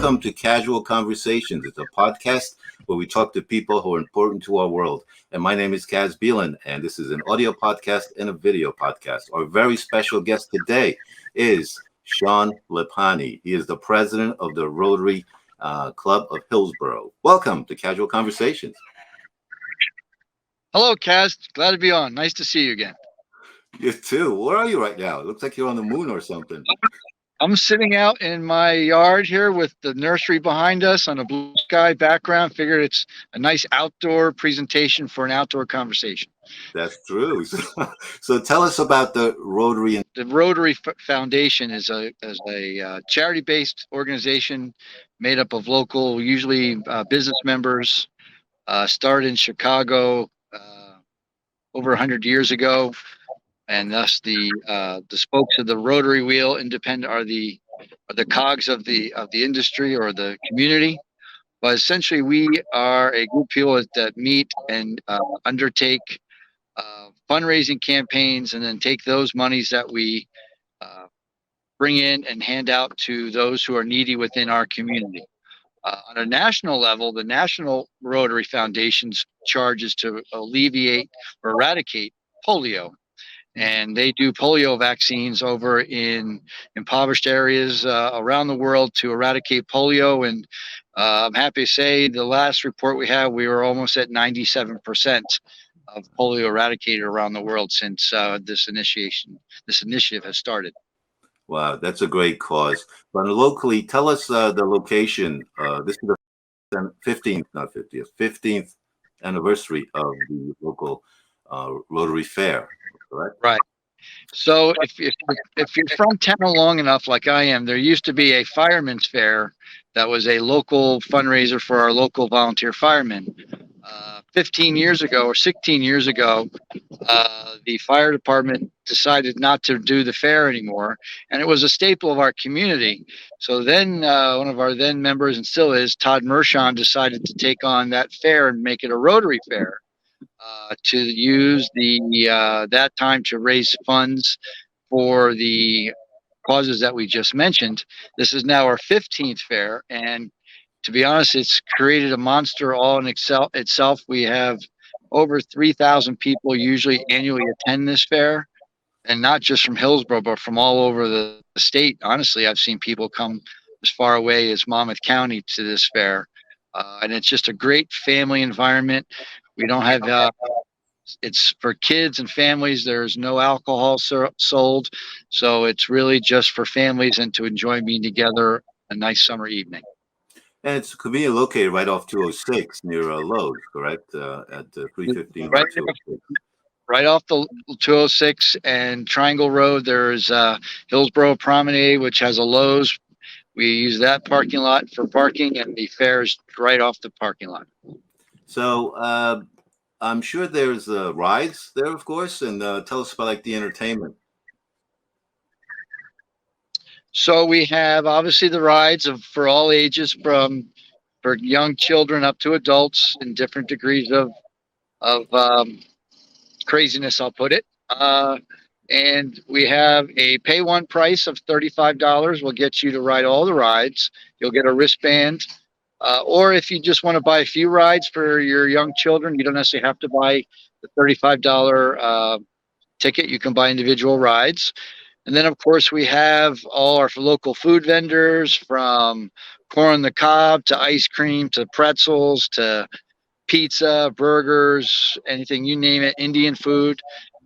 Welcome to Casual Conversations. It's a podcast where we talk to people who are important to our world. And my name is Kaz Beelan, and this is an audio podcast and a video podcast. Our very special guest today is Sean Lipani. He is the president of the Rotary Club of Hillsborough. Welcome to Casual Conversations. Hello, Kaz. Glad to be on. Nice to see you again. You too. Where are you right now? It looks like you're on the moon or something. I'm sitting out in my yard here with the nursery behind us on a blue sky background. Figured it's a nice outdoor presentation for an outdoor conversation. That's true. So tell us about the Rotary. The Rotary Foundation is a charity-based organization made up of local, usually business members. Started in Chicago over 100 years ago. And thus the spokes of the Rotary wheel are the cogs of the industry or the community. But essentially, we are a group of people that meet and undertake fundraising campaigns, and then take those monies that we bring in and hand out to those who are needy within our community. On a national level, the National Rotary Foundation's charge is to alleviate or eradicate polio. And they do polio vaccines over in impoverished areas around the world to eradicate polio. And I'm happy to say the last report we had, we were almost at 97% of polio eradicated around the world since this initiative has started. Wow, that's a great cause. But locally, tell us the location. This is the 15th anniversary of the local Rotary Fair. Correct? Right. So if you're from town long enough, like I am, there used to be a fireman's fair that was a local fundraiser for our local volunteer firemen. 15 years ago or 16 years ago, the fire department decided not to do the fair anymore, and it was a staple of our community. So then one of our then members, and still is, Todd Mershon, decided to take on that fair and make it a Rotary Fair. To use that time to raise funds for the causes that we just mentioned. This is now our 15th fair, and to be honest, it's created a monster all in itself. We have over 3,000 people usually annually attend this fair, and not just from Hillsborough, but from all over the state. Honestly, I've seen people come as far away as Monmouth County to this fair, and it's just a great family environment. We don't have, it's for kids and families. There's no alcohol sold. So it's really just for families and to enjoy being together a nice summer evening. And it's conveniently located right off 206 near Lowe, correct? At 315. Right off the 206 and Triangle Road. There's Hillsborough Promenade, which has a Lowe's. We use that parking lot for parking, and the fair is right off the parking lot. So I'm sure there's rides there, of course, and tell us about the entertainment. So we have obviously the rides for all ages, for young children up to adults in different degrees of craziness, I'll put it. And we have a pay one price of $35. Will get you to ride all the rides. You'll get a wristband. Or if you just want to buy a few rides for your young children, you don't necessarily have to buy the $35 ticket. You can buy individual rides. And then, of course, we have all our local food vendors, from corn on the cob to ice cream to pretzels to pizza, burgers, anything, you name it, Indian food.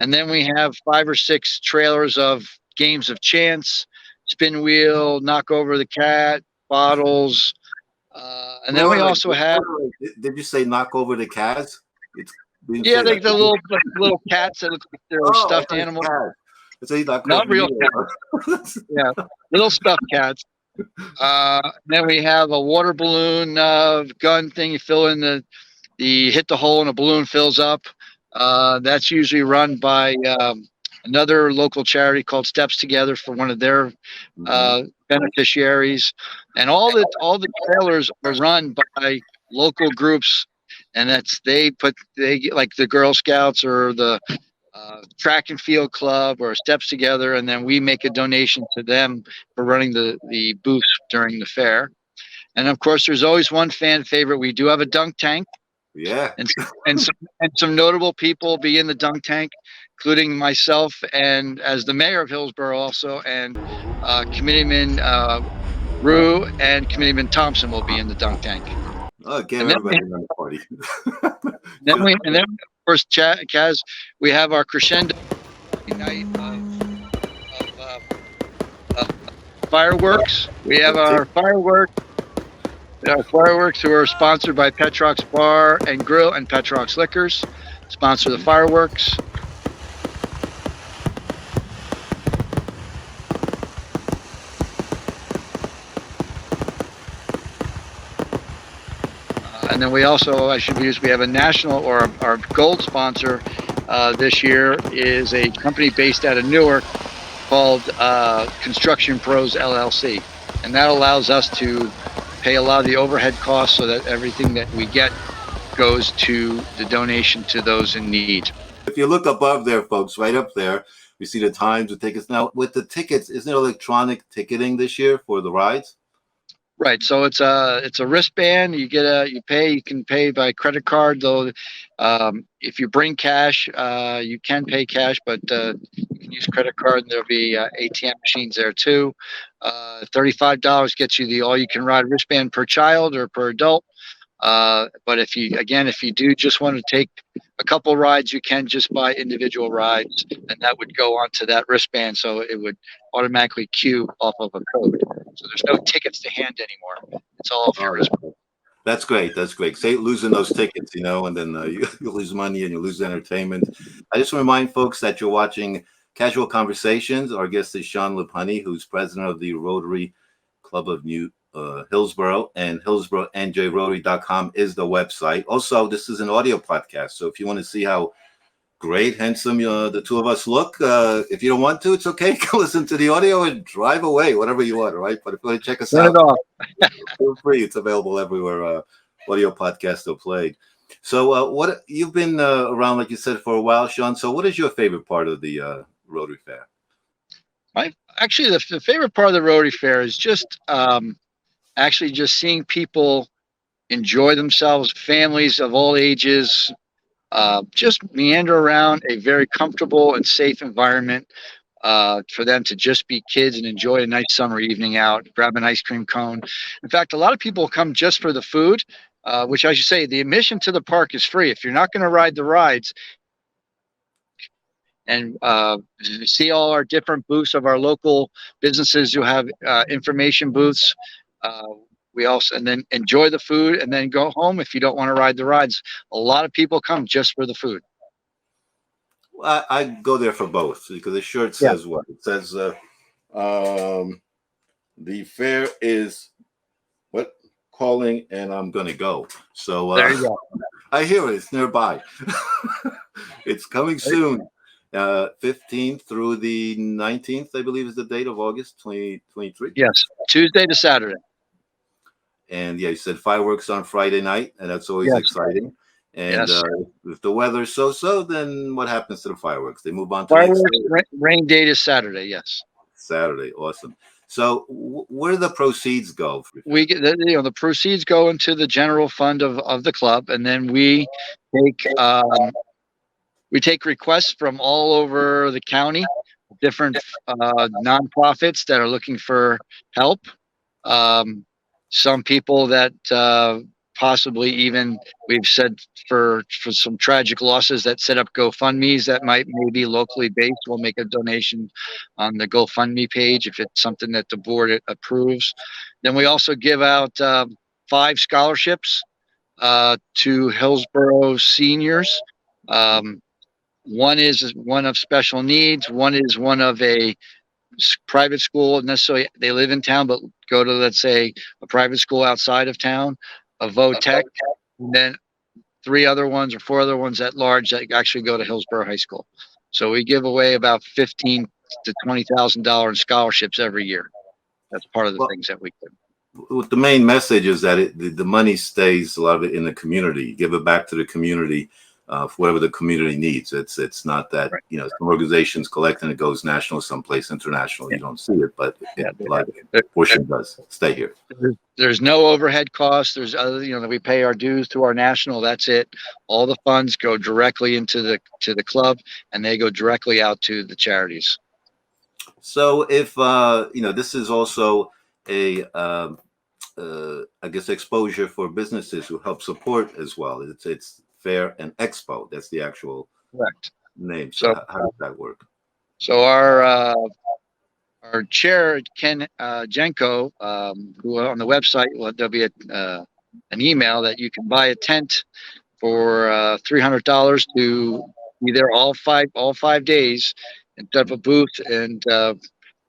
And then we have 5 or 6 trailers of games of chance, spin wheel, knock over the cat, bottles. And then we also have. Did you say knock over the cats? Yeah, the little cats that look like they're stuffed animals. Not real cats. Yeah, little stuffed cats. Then we have a water balloon gun thing. You fill in hit the hole and a balloon fills up. That's usually run by another local charity called Steps Together for one of their beneficiaries. And all the trailers are run by local groups, and they get like the Girl Scouts or the track and field club or Steps Together, and then we make a donation to them for running the booths during the fair. And of course, there's always one fan favorite. We do have a dunk tank. Yeah. And some notable people be in the dunk tank, including myself and as the mayor of Hillsborough also, and Committeeman Rue and Committeeman Thompson will be in the dunk tank. Oh, get And then, everybody in the party. and then of course, Kaz, we have our crescendo night of fireworks. We have our fireworks. Who are sponsored by Petrox Bar and Grill and Petrox Liquors. Sponsor the fireworks. And then we also, we have a national, or our gold sponsor this year is a company based out of Newark called Construction Pros LLC. And that allows us to pay a lot of the overhead costs so that everything that we get goes to the donation to those in need. If you look above there, folks, right up there, we see the times, the tickets. Now, with the tickets, isn't it electronic ticketing this year for the rides? Right. So it's a wristband. You can pay by credit card, though. If you bring cash, you can pay cash, but you can use credit card, and there'll be ATM machines there too. $35 gets you the all-you-can-ride wristband per child or per adult. But if you do just want to take a couple rides, you can just buy individual rides, and that would go onto that wristband, so it would automatically queue off of a code. So there's no tickets to hand anymore. It's all off your wristband. That's great. That's great. Say losing those tickets, and then you lose money and you lose entertainment. I just want to remind folks that you're watching Casual Conversations. Our guest is Sean Lupani, who's president of the Rotary Club of New Hillsborough, and HILLSBOROUGH.com is the website. Also, this is an audio podcast, so if you want to see how great, handsome the two of us look, if you don't want to, it's okay. Go listen to the audio and drive away, whatever you want, right? But if you want to check us out, feel free. It's available everywhere. Audio podcasts are played. So, what you've been around, like you said, for a while, Sean. So, what is your favorite part of the Rotary Fair? Actually, the favorite part of the Rotary Fair is just just seeing people enjoy themselves, families of all ages, just meander around a very comfortable and safe environment for them to just be kids and enjoy a nice summer evening out, grab an ice cream cone. In fact, a lot of people come just for the food, which I should say, the admission to the park is free. If you're not going to ride the rides, and see all our different booths of our local businesses who have information booths. We also, and then enjoy the food and then go home if you don't want to ride the rides. A lot of people come just for the food. I go there for both because the shirt says what? It says the fair is calling and I'm going to go. So there you go. I hear it. It's nearby. It's coming soon. 15th through the 19th, I believe, is the date of August 2023. Yes, Tuesday to Saturday. And you said fireworks on Friday night, and that's always exciting. And if the weather's so, then what happens to the fireworks? They move on to fireworks. Rain date is Saturday. Yes, Saturday. Awesome. So where do the proceeds go? We get the proceeds go into the general fund of the club, and then we take requests from all over the county, different nonprofits that are looking for help. Some people that possibly even we've said for some tragic losses that set up GoFundMe's that maybe locally based. We'll make a donation on the GoFundMe page if it's something that the board approves. Then we also give out 5 scholarships to Hillsborough seniors. One is one of special needs. One is one of a private school. Necessarily, they live in town, but go to, let's say, a private school outside of town, a VOTEC, and then 3 other ones or 4 other ones at large that actually go to Hillsborough High School. So we give away about $15,000 to $20,000 in scholarships every year. That's part of the things that we do. The main message is that the money stays, a lot of it, in the community. You give it back to the community. for whatever the community needs. It's not that, Right. Some organizations collect and it goes national, someplace international. Yeah. You don't see it, but Yeah. a lot of portion does stay here. There's no overhead costs. There's other, that we pay our dues to our national. That's it. All the funds go directly into the club, and they go directly out to the charities. So if this is also a I guess exposure for businesses who help support as well. It's Fair and Expo. That's the actual Correct. name. So how does that work? So our chair Ken Jenko, who on the website there'll be an email that you can buy a tent for $300 to be there all five days and set up a booth and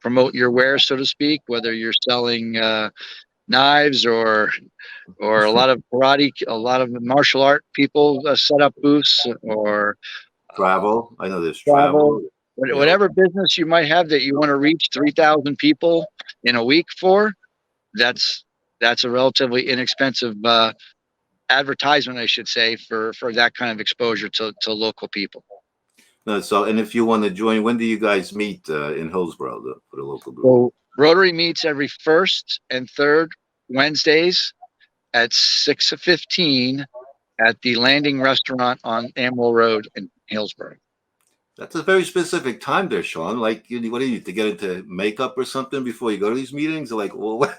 promote your wares, so to speak, whether you're selling knives or a lot of karate, a lot of martial art people set up booths, or travel. I know there's travel. Whatever business you might have that you want to reach 3,000 people in a week for, that's a relatively inexpensive advertisement, I should say, for that kind of exposure to local people. No, and if you want to join, when do you guys meet in Hillsborough for the local group? So Rotary meets every first and third Wednesdays at 6:15 at the Landing Restaurant on Amwell Road in Hillsborough. That's a very specific time there, Sean. Like, what do you need to get into makeup or something before you go to these meetings? They're like, well, what?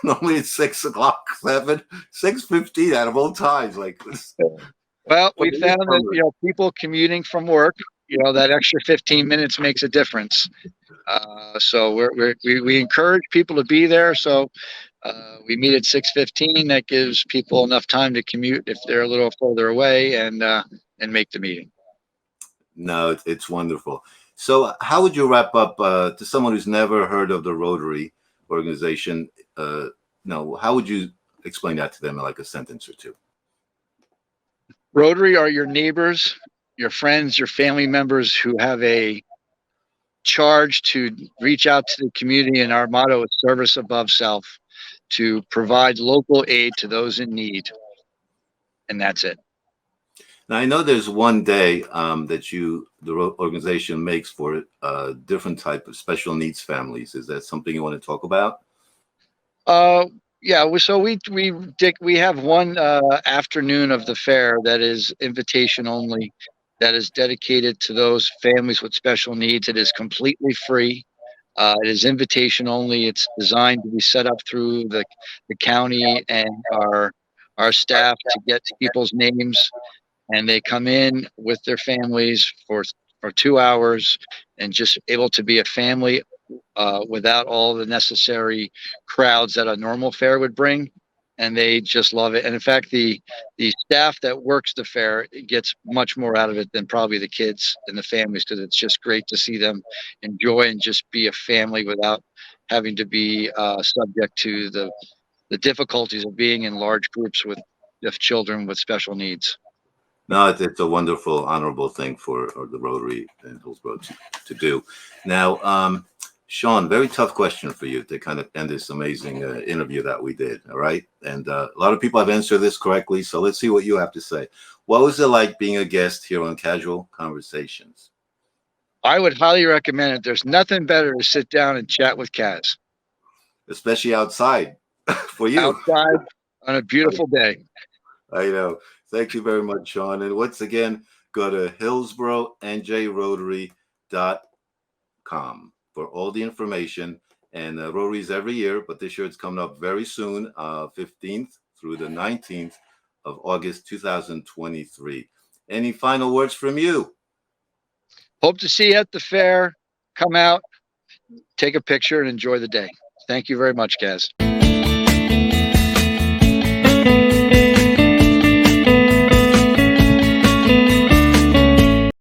Normally it's 6 o'clock, 6:15 out of all times. Like, well, we found that people commuting from work, that extra 15 minutes makes a difference. So we encourage people to be there. So we meet at 6:15. That gives people enough time to commute if they're a little further away and make the meeting. No, it's wonderful. So how would you wrap up to someone who's never heard of the Rotary organization? How would you explain that to them in like a sentence or two? Rotary are your neighbors, your friends, your family members who have a charge to reach out to the community. And our motto is service above self, to provide local aid to those in need. And that's it. Now, I know there's one day that the organization makes for different type of special needs families. Is that something you want to talk about? Yeah. So we have one afternoon of the fair that is invitation only, that is dedicated to those families with special needs. It is completely free. It is invitation only. It's designed to be set up through the county and our staff to get people's names. And they come in with their families for 2 hours and just able to be a family without all the necessary crowds that a normal fair would bring. And they just love it. And in fact, the staff that works the fair gets much more out of it than probably the kids and the families, because it's just great to see them enjoy and just be a family without having to be subject to the difficulties of being in large groups with children with special needs. No, it's a wonderful, honorable thing for the Rotary in Hillsborough to do. Now, Sean, very tough question for you to kind of end this amazing interview that we did. All right. And a lot of people have answered this correctly. So let's see what you have to say. What was it like being a guest here on Casual Conversations? I would highly recommend it. There's nothing better to sit down and chat with Kaz. Especially outside for you. Outside on a beautiful day. I know. Thank you very much, Sean. And once again, go to HILLSBOROUGH.com for all the information. And Rotary's every year, but this year it's coming up very soon, 15th through the 19th of August 2023. Any final words from you? Hope to see you at the fair. Come out, take a picture, and enjoy the day. Thank you very much, Kaz.